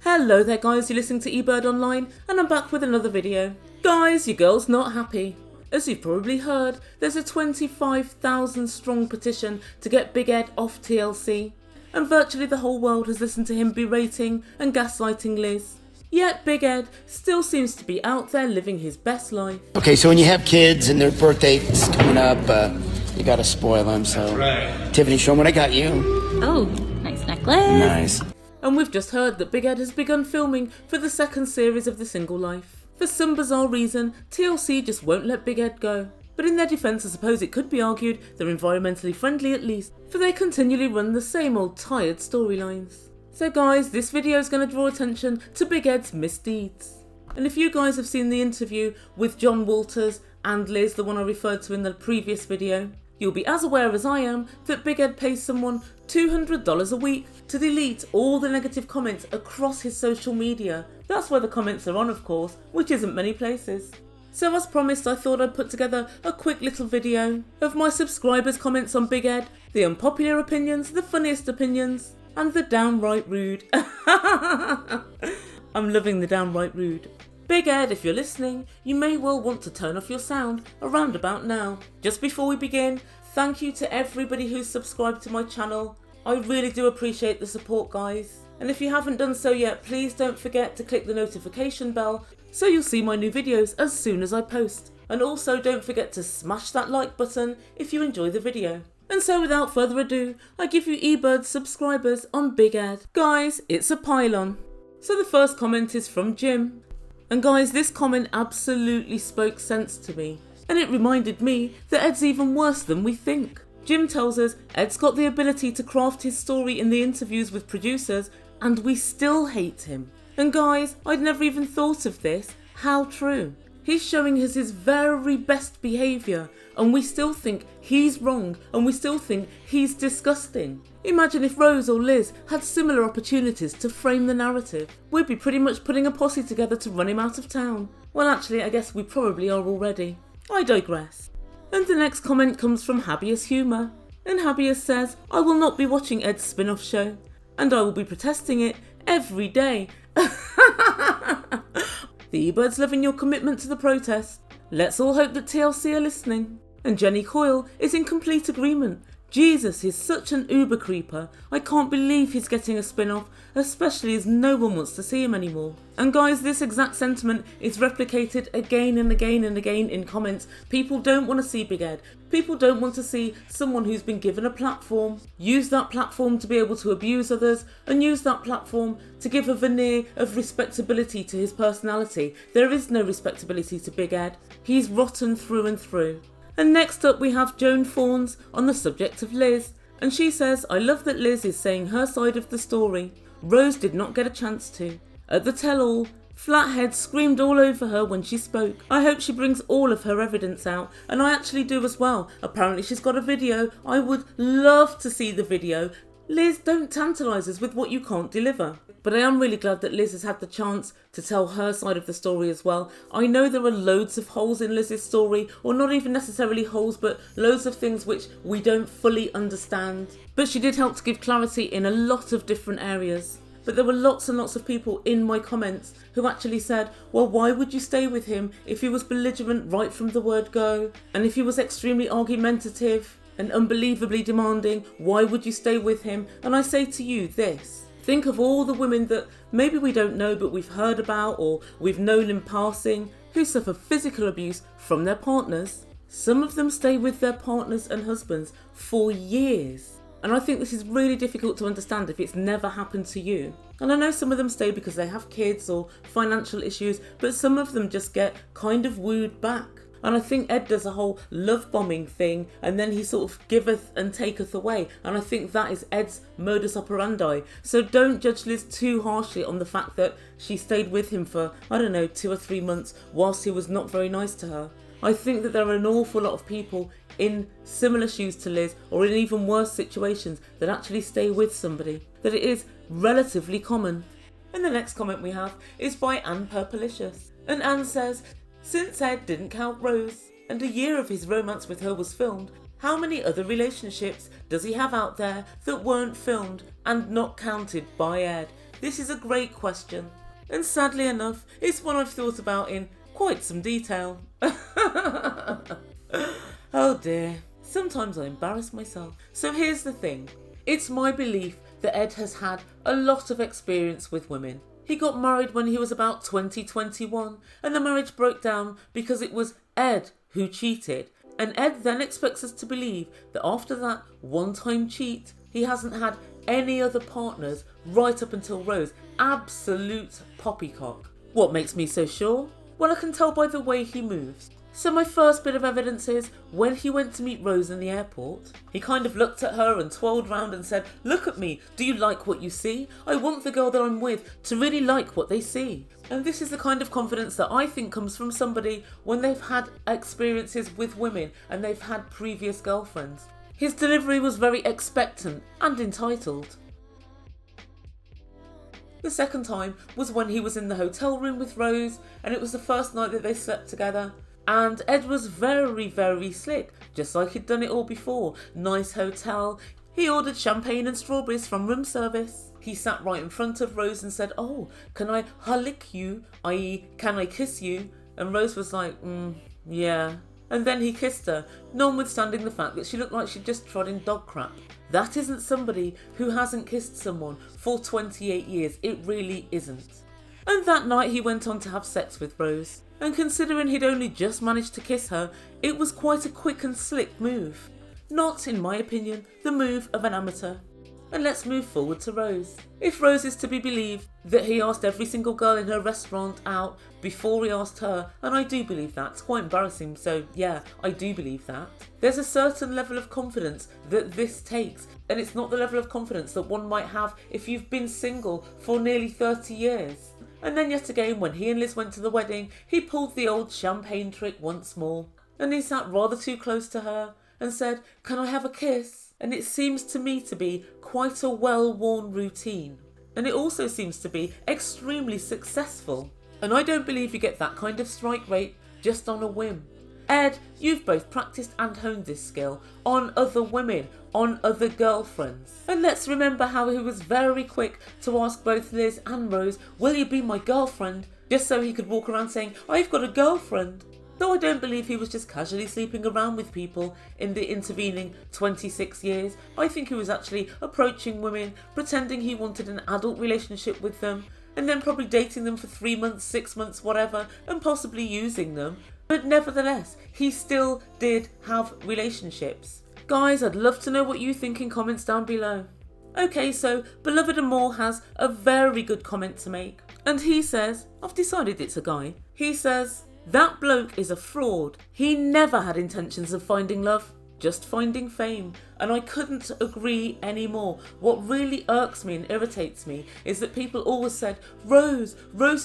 Hello there guys, you're listening to Ebird Online and I'm back with another video. Guys, your girl's not happy. As you've probably heard, there's a 25,000 strong petition to get Big Ed off TLC. And virtually the whole world has listened to him berating and gaslighting Liz. Yet Big Ed still seems to be out there living his best life. Okay, so when you have kids and their birthday's coming up, you gotta spoil them, so... Right. Tiffany, show them what I got you. Oh, nice necklace. Nice. And we've just heard that Big Ed has begun filming for the second series of The Single Life. For some bizarre reason, TLC just won't let Big Ed go. But in their defence, I suppose it could be argued they're environmentally friendly at least, for they continually run the same old tired storylines. So guys, this video is going to draw attention to Big Ed's misdeeds. And if you guys have seen the interview with John Walters and Liz, the one I referred to in the previous video, you'll be as aware as I am that Big Ed pays someone $200 a week to delete all the negative comments across his social media. That's where the comments are on, of course, which isn't many places. So as promised, I thought I'd put together a quick little video of my subscribers' comments on Big Ed, the unpopular opinions, the funniest opinions, and the downright rude. I'm loving the downright rude. Big Ed, if you're listening, you may well want to turn off your sound around about now. Just before we begin, thank you to everybody who's subscribed to my channel. I really do appreciate the support, guys. And if you haven't done so yet, please don't forget to click the notification bell so you'll see my new videos as soon as I post. And also don't forget to smash that like button if you enjoy the video. And so without further ado, I give you eBird subscribers on Big Ed. Guys, it's a pylon. So the first comment is from Jim. And guys, this comment absolutely spoke sense to me. And it reminded me that Ed's even worse than we think. Jim tells us Ed's got the ability to craft his story in the interviews with producers and we still hate him. And guys, I'd never even thought of this. How true. He's showing us his very best behaviour and we still think he's wrong and we still think he's disgusting. Imagine if Rose or Liz had similar opportunities to frame the narrative. We'd be pretty much putting a posse together to run him out of town. Well actually, I guess we probably are already. I digress. And the next comment comes from Habeas Humour. And Habeas says, I will not be watching Ed's spin-off show. And I will be protesting it every day. The eBirds loving your commitment to the protest. Let's all hope that TLC are listening. And Jenny Coyle is in complete agreement. Jesus, he's such an uber creeper. I can't believe he's getting a spin-off, especially as no one wants to see him anymore. And guys, this exact sentiment is replicated again and again and again in comments. People don't want to see Big Ed. People don't want to see someone who's been given a platform, use that platform to be able to abuse others, and use that platform to give a veneer of respectability to his personality. There is no respectability to Big Ed. He's rotten through and through. And next up we have Joan Fawns on the subject of Liz. And she says, I love that Liz is saying her side of the story. Rose did not get a chance to. At the tell-all, Flathead screamed all over her when she spoke. I hope she brings all of her evidence out, and I actually do as well. Apparently she's got a video. I would love to see the video. Liz, don't tantalise us with what you can't deliver. But I am really glad that Liz has had the chance to tell her side of the story as well. I know there are loads of holes in Liz's story, or not even necessarily holes, but loads of things which we don't fully understand. But she did help to give clarity in a lot of different areas. But there were lots and lots of people in my comments who actually said, well, why would you stay with him if he was belligerent right from the word go? And if he was extremely argumentative and unbelievably demanding, why would you stay with him? And I say to you this. Think of all the women that maybe we don't know but we've heard about or we've known in passing who suffer physical abuse from their partners. Some of them stay with their partners and husbands for years. And I think this is really difficult to understand if it's never happened to you. And I know some of them stay because they have kids or financial issues, but some of them just get kind of wooed back. And I think Ed does a whole love bombing thing and then he sort of giveth and taketh away. And I think that is Ed's modus operandi. So don't judge Liz too harshly on the fact that she stayed with him for, 2 or 3 months whilst he was not very nice to her. I think that there are an awful lot of people in similar shoes to Liz or in even worse situations that actually stay with somebody. That it is relatively common. And the next comment we have is by Anne Purplicious. And Anne says, since Ed didn't count Rose, and a year of his romance with her was filmed, how many other relationships does he have out there that weren't filmed and not counted by Ed? This is a great question, and sadly enough, it's one I've thought about in quite some detail. Oh dear, sometimes I embarrass myself. So here's the thing. It's my belief that Ed has had a lot of experience with women. He got married when he was about 21, and the marriage broke down because it was Ed who cheated. And Ed then expects us to believe that after that one-time cheat, he hasn't had any other partners right up until Rose. Absolute poppycock. What makes me so sure? Well, I can tell by the way he moves. So my first bit of evidence is when he went to meet Rose in the airport, he kind of looked at her and twirled round and said, "Look at me, do you like what you see? I want the girl that I'm with to really like what they see." And this is the kind of confidence that I think comes from somebody when they've had experiences with women and they've had previous girlfriends. His delivery was very expectant and entitled. The second time was when he was in the hotel room with Rose, and it was the first night that they slept together. And Ed was very, very slick, just like he'd done it all before. Nice hotel. He ordered champagne and strawberries from room service. He sat right in front of Rose and said, "Oh, can I lick you? I.e., can I kiss you?" And Rose was like, yeah. And then he kissed her, notwithstanding the fact that she looked like she'd just trod in dog crap. That isn't somebody who hasn't kissed someone for 28 years. It really isn't. And that night he went on to have sex with Rose. And considering he'd only just managed to kiss her, it was quite a quick and slick move. Not, in my opinion, the move of an amateur. And let's move forward to Rose. If Rose is to be believed that he asked every single girl in her restaurant out before he asked her, and I do believe that, it's quite embarrassing, so yeah, I do believe that. There's a certain level of confidence that this takes, and it's not the level of confidence that one might have if you've been single for nearly 30 years. And then yet again, when he and Liz went to the wedding, he pulled the old champagne trick once more. And he sat rather too close to her and said, "Can I have a kiss?" And it seems to me to be quite a well-worn routine. And it also seems to be extremely successful. And I don't believe you get that kind of strike rate just on a whim. Ed, you've both practiced and honed this skill on other women, on other girlfriends. And let's remember how he was very quick to ask both Liz and Rose, "Will you be my girlfriend?" Just so he could walk around saying, "I've got a girlfriend." Though I don't believe he was just casually sleeping around with people in the intervening 26 years. I think he was actually approaching women, pretending he wanted an adult relationship with them, and then probably dating them for 3 months, 6 months, whatever, and possibly using them. But nevertheless, he still did have relationships. Guys, I'd love to know what you think in comments down below. Okay, so Beloved Amore has a very good comment to make. And he says, I've decided it's a guy. He says, "That bloke is a fraud. He never had intentions of finding love, just finding fame." And I couldn't agree anymore. What really irks me and irritates me is that people always said, Rose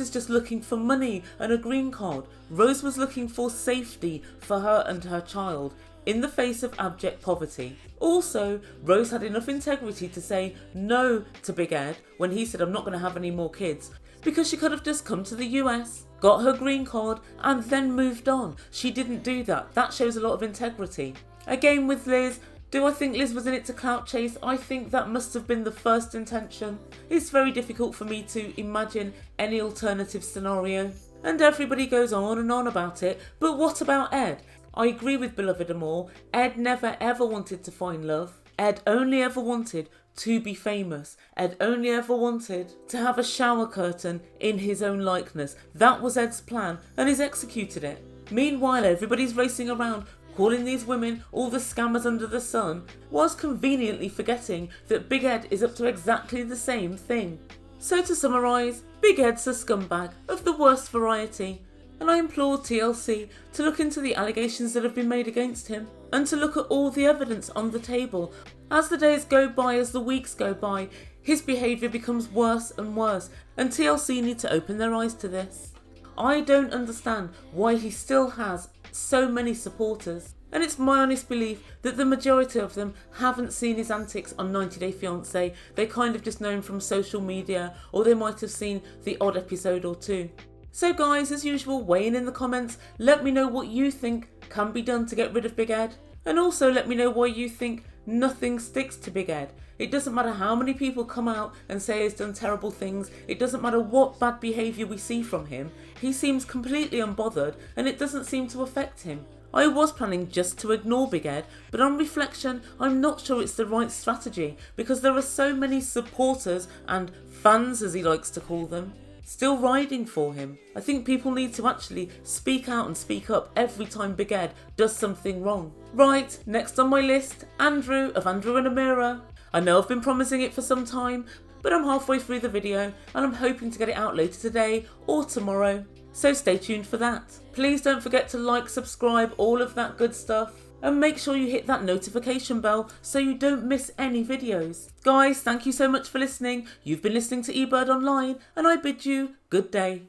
is just looking for money and a green card. Rose was looking for safety for her and her child in the face of abject poverty. Also, Rose had enough integrity to say no to Big Ed when he said, "I'm not going to have any more kids," because she could have just come to the US, got her green card, and then moved on. She didn't do that. That shows a lot of integrity. Again with Liz, do I think Liz was in it to clout chase? I think that must have been the first intention. It's very difficult for me to imagine any alternative scenario. And everybody goes on and on about it. But what about Ed? I agree with Beloved Amore. Ed never ever wanted to find love. Ed only ever wanted to be famous. Ed only ever wanted to have a shower curtain in his own likeness. That was Ed's plan, and he's executed it. Meanwhile, everybody's racing around calling these women all the scammers under the sun, whilst conveniently forgetting that Big Ed is up to exactly the same thing. So to summarise, Big Ed's a scumbag of the worst variety, and I implore TLC to look into the allegations that have been made against him, and to look at all the evidence on the table. As the days go by, as the weeks go by, his behaviour becomes worse and worse, and TLC need to open their eyes to this. I don't understand why he still has so many supporters, and it's my honest belief that the majority of them haven't seen his antics on 90 Day Fiance. They kind of just know him from social media, or they might have seen the odd episode or two. So guys, as usual, weigh in the comments. Let me know what you think can be done to get rid of Big Ed, and also let me know why you think nothing sticks to Big Ed. It doesn't matter how many people come out and say he's done terrible things. It doesn't matter what bad behaviour we see from him. He seems completely unbothered and it doesn't seem to affect him. I was planning just to ignore Big Ed, but on reflection, I'm not sure it's the right strategy because there are so many supporters and fans, as he likes to call them, still riding for him. I think people need to actually speak out and speak up every time Big Ed does something wrong. Right, next on my list, Andrew of Andrew and Amira. I know I've been promising it for some time, but I'm halfway through the video and I'm hoping to get it out later today or tomorrow. So stay tuned for that. Please don't forget to like, subscribe, all of that good stuff. And make sure you hit that notification bell so you don't miss any videos. Guys, thank you so much for listening. You've been listening to Ebird Online and I bid you good day.